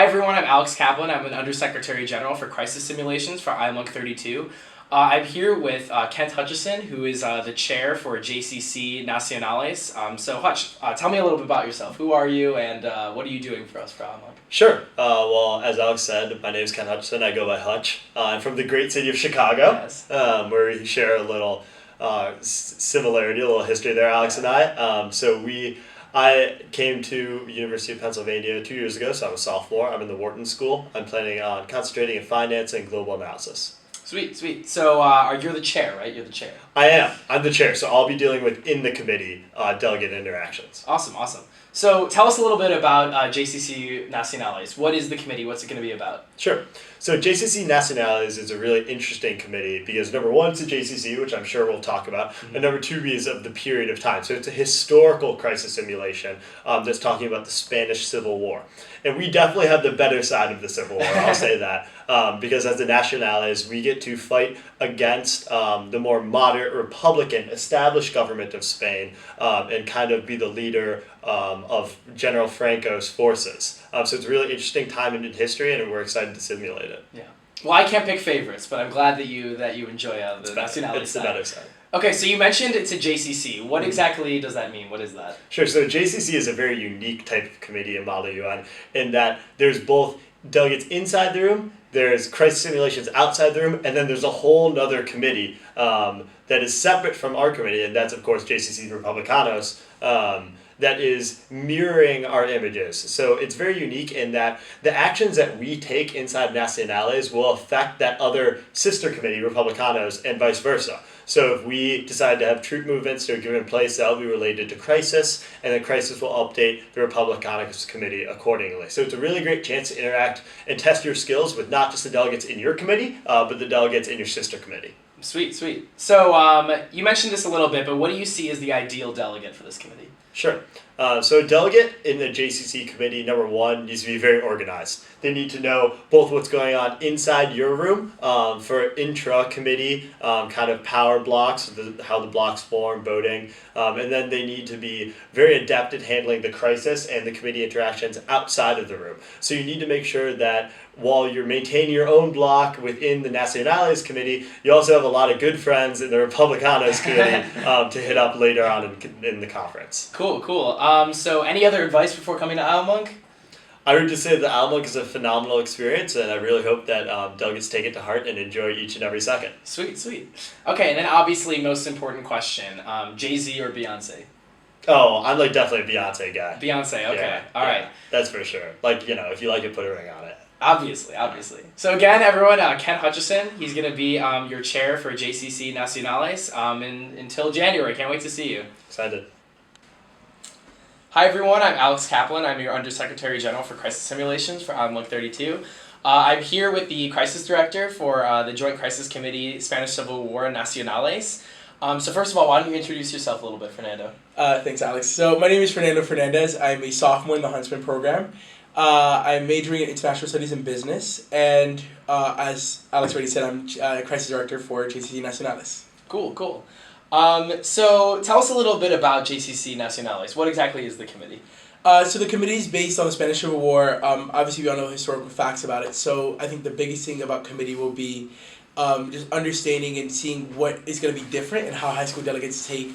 Hi everyone, I'm Alex Kaplan. I'm an Undersecretary General for Crisis Simulations for IMUG 32. I'm here with Kent Hutchison, who is the chair for JCC Nacionales. So Hutch, tell me a little bit about yourself. Who are you and what are you doing for us for IMUG? Sure. Well, as Alex said, my name is Kent Hutchison. I go by Hutch. I'm from the great city of Chicago, Yes. Where we share a little similarity, a little history there, Alex and I. I came to University of Pennsylvania 2 years ago, so I'm a sophomore. I'm in the Wharton School. I'm planning on concentrating in finance and global analysis. Sweet, sweet. So you're the chair, right? You're the chair. I am. I'm the chair, so I'll be dealing with, in the committee, delegate interactions. Awesome, awesome. So tell us a little bit about JCC Nacionales. What is the committee? What's it going to be about? Sure. So JCC Nacionales is a really interesting committee because number one, it's a JCC, which I'm sure we'll talk about, and number two is of the period of time. So it's a historical crisis simulation that's talking about the Spanish Civil War. And we definitely have the better side of the Civil War, I'll say that, because as the Nacionales, we get to fight against the more moderate Republican established government of Spain and kind of be the leader of General Franco's forces. So it's a really interesting time in history, and we're excited to simulate it. Yeah. Well, I can't pick favorites, but I'm glad that you enjoy the Nacionales. It's the better side. Okay, so you mentioned it's a JCC. What exactly does that mean? What is that? Sure. So JCC is a very unique type of committee in Model UN in that there's both delegates inside the room, there's crisis simulations outside the room, and then there's a whole nother committee that is separate from our committee, and that's, of course, JCC Republicanos, that is mirroring our images. So it's very unique in that the actions that we take inside Nacionales will affect that other sister committee, Republicanos, and vice versa. So if we decide to have troop movements to a given place, that will be related to Crisis, and then Crisis will update the Republicanos committee accordingly. So it's a really great chance to interact and test your skills with not just the delegates in your committee, but the delegates in your sister committee. Sweet, sweet. So you mentioned this a little bit, but what do you see as the ideal delegate for this committee? Sure. So a delegate in the JCC committee, number one, needs to be very organized. They need to know both what's going on inside your room for intra-committee kind of power blocks, how the blocks form, voting, and then they need to be very adept at handling the crisis and the committee interactions outside of the room. So you need to make sure that while you're maintaining your own block within the Nacionales committee, you also have a lot of good friends in the Republicanos committee to hit up later on in the conference. Cool, cool. So any other advice before coming to IMUG? I would just say that IMUG is a phenomenal experience, and I really hope that delegates take it to heart and enjoy each and every second. Sweet, sweet. Okay, and then obviously most important question, Jay-Z or Beyonce? Oh, I'm definitely a Beyonce guy. Beyonce, okay. Yeah, all right. That's for sure. If you like it, put a ring on it. Obviously. So again, everyone, Kent Hutchison, he's going to be your chair for JCC Nacionales until January. Can't wait to see you. Excited. Hi everyone, I'm Alex Kaplan. I'm your Undersecretary General for Crisis Simulations for IMUG 32. I'm here with the Crisis Director for the Joint Crisis Committee, Spanish Civil War Nacionales. So first of all, why don't you introduce yourself a little bit, Fernando? Thanks, Alex. So my name is Fernando Fernandez. I'm a sophomore in the Huntsman program. I'm majoring in International Studies and Business, and as Alex already said, I'm Crisis Director for JCC Nacionales. Cool. So tell us a little bit about JCC Nacionales. What exactly is the committee? So the committee is based on the Spanish Civil War. Obviously, we all know historical facts about it. So I think the biggest thing about committee will be just understanding and seeing what is going to be different and how high school delegates take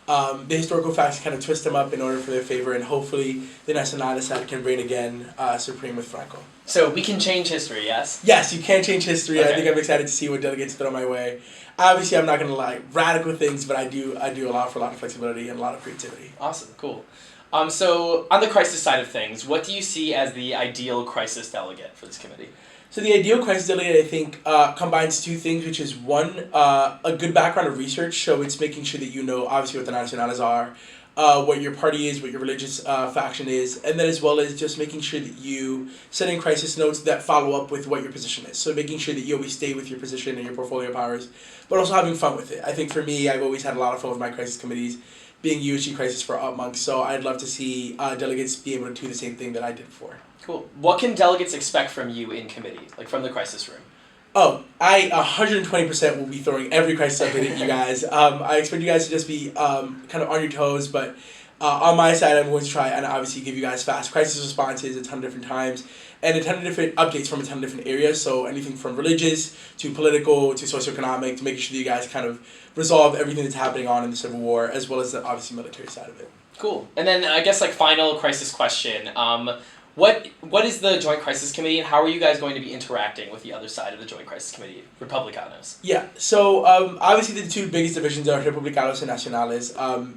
the historical facts and kind of twist them up in order for their favor, and hopefully the Nacionales side can reign again supreme with Franco. So we can change history, yes? Yes, you can change history. Okay. I think I'm excited to see what delegates throw my way. Obviously, I'm not going to lie radical things, but I do allow for a lot of flexibility and a lot of creativity. Awesome, cool. So on the crisis side of things, what do you see as the ideal crisis delegate for this committee? So the ideal crisis delegate, I think, combines two things, which is one, a good background of research. So it's making sure that you know, obviously, what the Nacionales are, what your party is, what your religious faction is, and then as well as just making sure that you send in crisis notes that follow up with what your position is. So making sure that you always stay with your position and your portfolio powers, but also having fun with it. I think for me, I've always had a lot of fun with my crisis committees, being USG Crisis for UpMonk, so I'd love to see delegates be able to do the same thing that I did before. Cool. What can delegates expect from you in committee, from the crisis room? Oh, I 120% will be throwing every crisis update at you guys. I expect you guys to just be kind of on your toes, but On my side, I'm going to try and obviously give you guys fast crisis responses a ton of different times and a ton of different updates from a ton of different areas. So anything from religious to political to socioeconomic to making sure that you guys kind of resolve everything that's happening on in the Civil War, as well as the obviously military side of it. Cool. And then I guess like final crisis question. What is the Joint Crisis Committee, and how are you guys going to be interacting with the other side of the Joint Crisis Committee, Republicanos? Yeah, so obviously the two biggest divisions are Republicanos and Nacionales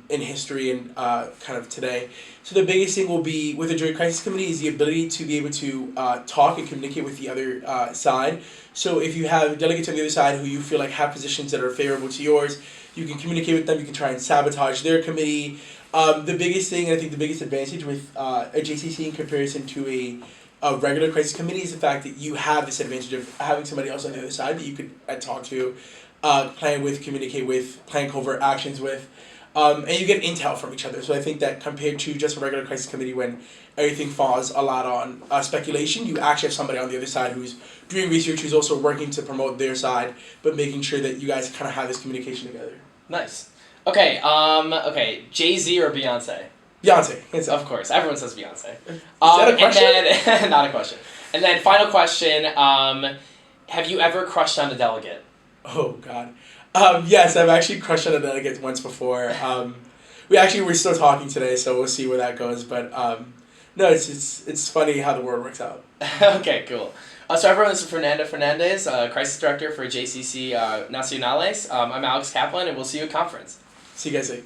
in history and kind of today. So the biggest thing will be with the Joint Crisis Committee is the ability to be able to talk and communicate with the other side. So if you have delegates on the other side who you feel like have positions that are favorable to yours, you can communicate with them, you can try and sabotage their committee. The biggest thing, and I think the biggest advantage with a JCC in comparison to a regular crisis committee is the fact that you have this advantage of having somebody else on the other side that you could talk to, plan with, communicate with, plan covert actions with, and you get intel from each other. So I think that compared to just a regular crisis committee when everything falls a lot on speculation, you actually have somebody on the other side who's doing research, who's also working to promote their side, but making sure that you guys kind of have this communication together. Nice. Okay, Jay-Z or Beyonce? Beyonce, hands up. Of course, everyone says Beyonce. Is that a question? And then, not a question. And then final question, have you ever crushed on a delegate? Oh, God. Yes, I've actually crushed on a delegate once before. We're still talking today, so we'll see where that goes. But no, it's funny how the world works out. Okay, cool. So everyone, this is Fernando Fernandez, Crisis Director for JCC Nacionales. I'm Alex Kaplan, and we'll see you at conference. See you guys later.